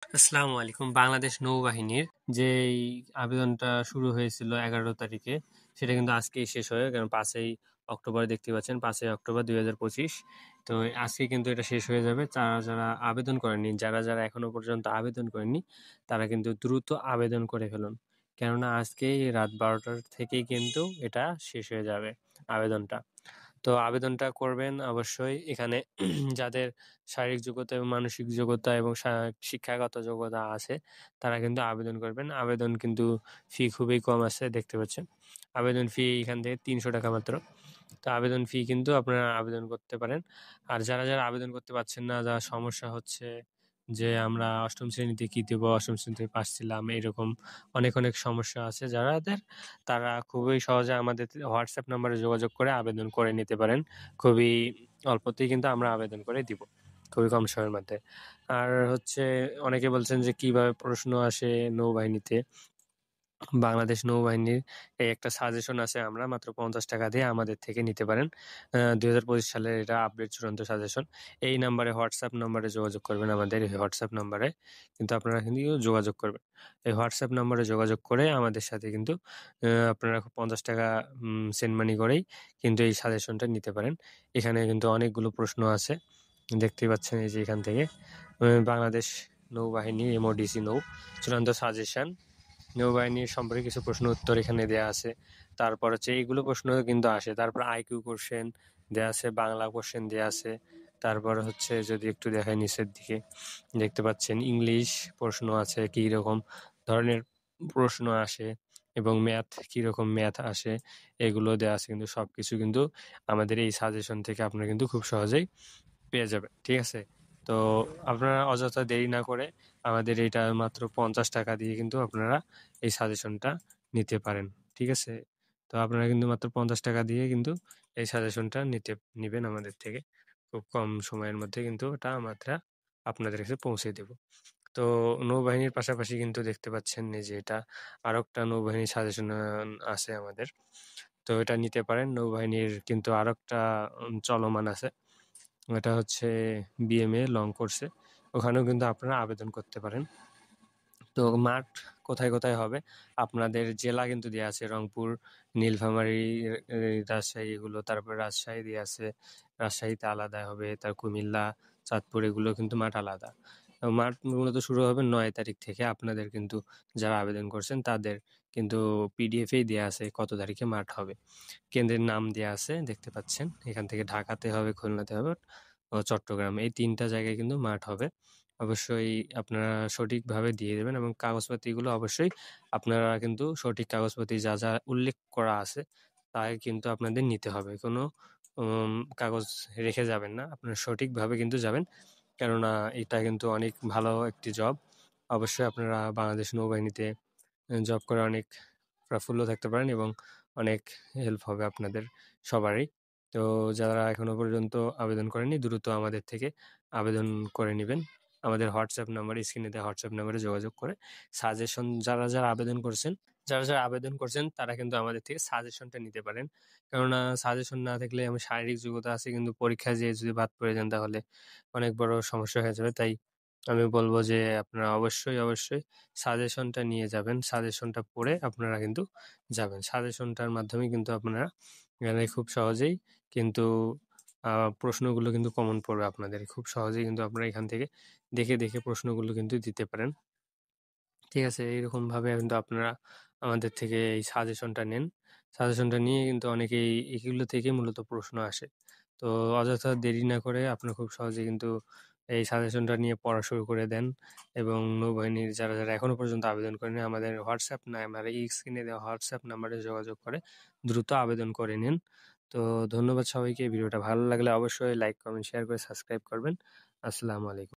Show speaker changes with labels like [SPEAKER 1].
[SPEAKER 1] আসসালামু আলাইকুম। বাংলাদেশ নৌবাহিনীর যেই আবেদনটা শুরু হয়েছিল 11 তারিখে, সেটা কিন্তু আজকেই শেষ হয়ে, কারণ 5ই অক্টোবর দেখতে পাচ্ছেন, 5ই অক্টোবর 2025। তো আজকে কিন্তু এটা শেষ হয়ে যাবে। যারা যারা আবেদন করেননি, যারা যারা এখনো পর্যন্ত আবেদন করেননি, তারা কিন্তু দ্রুত আবেদন করে ফেলুন। কেননা আজকেই রাত 12টার থেকেই কিন্তু এটা শেষ হয়ে যাবে আবেদনটা। তো আবেদনটা করবেন অবশ্যই এখানে যাদের শারীরিক যোগ্যতা এবং মানসিক যোগ্যতা এবং শিক্ষাগত যোগ্যতা আছে, তারা কিন্তু আবেদন করবেন। আবেদন কিন্তু ফি খুবই কম আছে, দেখতে পাচ্ছেন। আবেদন ফি এখান থেকে 300 টাকা মাত্র। তো আবেদন ফি কিন্তু আপনারা আবেদন করতে পারেন। আর যারা যারা আবেদন করতে পারছেন না, যারা সমস্যা হচ্ছে যে আমরা অষ্টম শ্রেণীতে কি দেবো, অষ্টম শ্রেণীতে পাস ছিলাম, এরকম অনেক অনেক সমস্যা আছে যারাদের, তারা খুবই সহজে আমাদের হোয়াটসঅ্যাপ নাম্বারে যোগাযোগ করে আবেদন করে নিতে পারেন। খুবই অল্পতেই কিন্তু আমরা আবেদন করে দিব, খুবই কম সময়ের মধ্যে। আর হচ্ছে অনেকে বলছেন যে কিভাবে প্রশ্ন আসে নৌবাহিনীতে। বাংলাদেশ নৌবাহিনীর এই একটা সাজেশন আছে, আমরা মাত্র 50 টাকা দিয়ে আমাদের থেকে নিতে পারেন। 2025 সালের এটা আপডেট চূড়ান্ত সাজেশন। এই নাম্বারে, হোয়াটসঅ্যাপ নাম্বারে যোগাযোগ করবেন, আমাদের এই হোয়াটসঅ্যাপ নাম্বারে কিন্তু আপনারা কিন্তু যোগাযোগ করবেন। এই হোয়াটসঅ্যাপ নাম্বারে যোগাযোগ করে আমাদের সাথে কিন্তু আপনারা 50 টাকা সেন্ড মানি করেই কিন্তু এই সাজেশনটা নিতে পারেন। এখানে কিন্তু অনেকগুলো প্রশ্ন আছে, দেখতেই পাচ্ছেন এই যে এখান থেকে বাংলাদেশ নৌবাহিনী এমওডিসি নৌ চূড়ান্ত সাজেশন, নৌবাহিনীর সম্পর্কে কিছু প্রশ্ন উত্তর এখানে দেয়া আছে। তারপর হচ্ছে এইগুলো প্রশ্ন কিন্তু আসে। তারপর আইকিউ কোশ্চেন দেয়া আছে, বাংলা কোশ্চেন দেয়া আছে। তারপর হচ্ছে যদি একটু দেখায় নিচের দিকে দেখতে পাচ্ছেন ইংলিশ প্রশ্ন আছে, কি রকম ধরনের প্রশ্ন আসে এবং ম্যাথ কি রকম ম্যাথ আসে, এগুলো দেয়া আছে। কিন্তু সবকিছু কিন্তু আমাদের এই সাজেশন থেকে আপনারা কিন্তু খুব সহজেই পেয়ে যাবেন। ঠিক আছে? তো আপনারা অযথা দেরি না করে আমাদের এইটা মাত্র 50 টাকা দিয়ে কিন্তু আপনারা এই সাজেশনটা নিতে পারেন। ঠিক আছে? তো আপনারা কিন্তু মাত্র 50 টাকা দিয়ে কিন্তু এই সাজেশনটা নিবেন আমাদের থেকে। খুব কম সময়ের মধ্যে কিন্তু ওটা আমরা আপনাদের কাছে পৌঁছে দেব। তো নৌবাহিনীর পাশাপাশি কিন্তু দেখতে পাচ্ছেন এই যে এটা আরেকটা নৌবাহিনীর সাজেশন আছে আমাদের। তো এটা নিতে পারেন। নৌবাহিনীর কিন্তু আরেকটা চলমান আছে। এটা হচ্ছে বিএমএ লং কোর্সে। ওখানেও কিন্তু আপনারা আবেদন করতে পারেন। তো মাঠ কোথায় কোথায় হবে, আপনাদের জেলা কিন্তু দেওয়া আছে, রংপুর, নীলফামারী, রাজশাহী, এগুলো। তারপরে রাজশাহী দেওয়া আছে, রাজশাহীতে আলাদা হবে। তার কুমিল্লা, চাঁদপুর, এগুলো কিন্তু মাঠ আলাদা। মাঠ মূলত শুরু হবে 9 তারিখ থেকে। আপনাদের কিন্তু যারা আবেদন করছেন তাদের কিন্তু পিডিএফেই দেওয়া আছে কত তারিখে মাঠ হবে। কেন্দ্রের নাম দেওয়া আছে, দেখতে পাচ্ছেন। এখান থেকে ঢাকাতে হবে, খুলনাতে হবে ও চট্টগ্রাম, এই 3টা জায়গায় কিন্তু মাঠ হবে। অবশ্যই আপনারা সঠিকভাবে দিয়ে দেবেন এবং কাগজপাতিগুলো অবশ্যই আপনারা কিন্তু সঠিক কাগজপাতি যা যা উল্লেখ করা আছে তাই কিন্তু আপনাদের নিতে হবে। কোনো কাগজ রেখে যাবেন না, আপনারা সঠিকভাবে কিন্তু যাবেন। কেননা এটা কিন্তু অনেক ভালো একটি জব। অবশ্যই আপনারা বাংলাদেশ নৌবাহিনীতে জব করে অনেক প্রফুল্ল থাকতে পারেন এবং অনেক হেল্প হবে আপনাদের সবারই। তো যারা এখনো পর্যন্ত আবেদন করেননি, দ্রুত আমাদের থেকে আবেদন করে নিবেন। আমাদের হোয়াটসঅ্যাপ নাম্বার, স্ক্রিনে দেওয়া হোয়াটসঅ্যাপ নাম্বারে যোগাযোগ করে সাজেশন, যারা যারা আবেদন করছেন, যারা যারা আবেদন করছেন তারা কিন্তু আমাদের থেকে সাজেশনটা নিতে পারেন। কেননা সাজেশন না থাকলে, আমার শারীরিক যোগ্যতা আছে কিন্তু পরীক্ষায় যেয়ে যদি বাদ পড়ে যান তাহলে অনেক বড় সমস্যা হয়ে যাবে। তাই আমি বলব যে আপনারা অবশ্যই অবশ্যই সাজেশনটা নিয়ে যাবেন। সাজেশনটা পড়ে আপনারা কিন্তু যাবেন। সাজেশনটার মাধ্যমে কিন্তু আপনারা এখানে খুব সহজেই কিন্তু প্রশ্নগুলো কিন্তু কমন পড়বে আপনাদের। খুব সহজেই কিন্তু আপনারা এখান থেকে দেখে দেখে প্রশ্নগুলো কিন্তু দিতে পারেন। ঠিক আছে? এইরকমভাবে কিন্তু আপনারা আমাদের থেকে এই সাজেশনটা নেন। সাজেশনটা নিয়ে কিন্তু অনেকেই এগুলো থেকে মূলত প্রশ্ন আসে। তো অযথা দেরি না করে আপনারা খুব সহজেই কিন্তু এই সাজেশনটা নিয়ে পড়া শুরু করে দেন এবং নৌবাহিনীর যারা যারা এখনো পর্যন্ত আবেদন করেনি, আমাদের হোয়াটসঅ্যাপ নাম্বারে, এই স্ক্রিনে দেওয়া হোয়াটসঅ্যাপ নাম্বারে যোগাযোগ করে দ্রুত আবেদন করে নিন। তো ধন্যবাদ সবাইকে। ভিডিওটা ভালো লাগলে অবশ্যই লাইক, কমেন্ট, শেয়ার করে সাবস্ক্রাইব করবেন। আসসালামু আলাইকুম।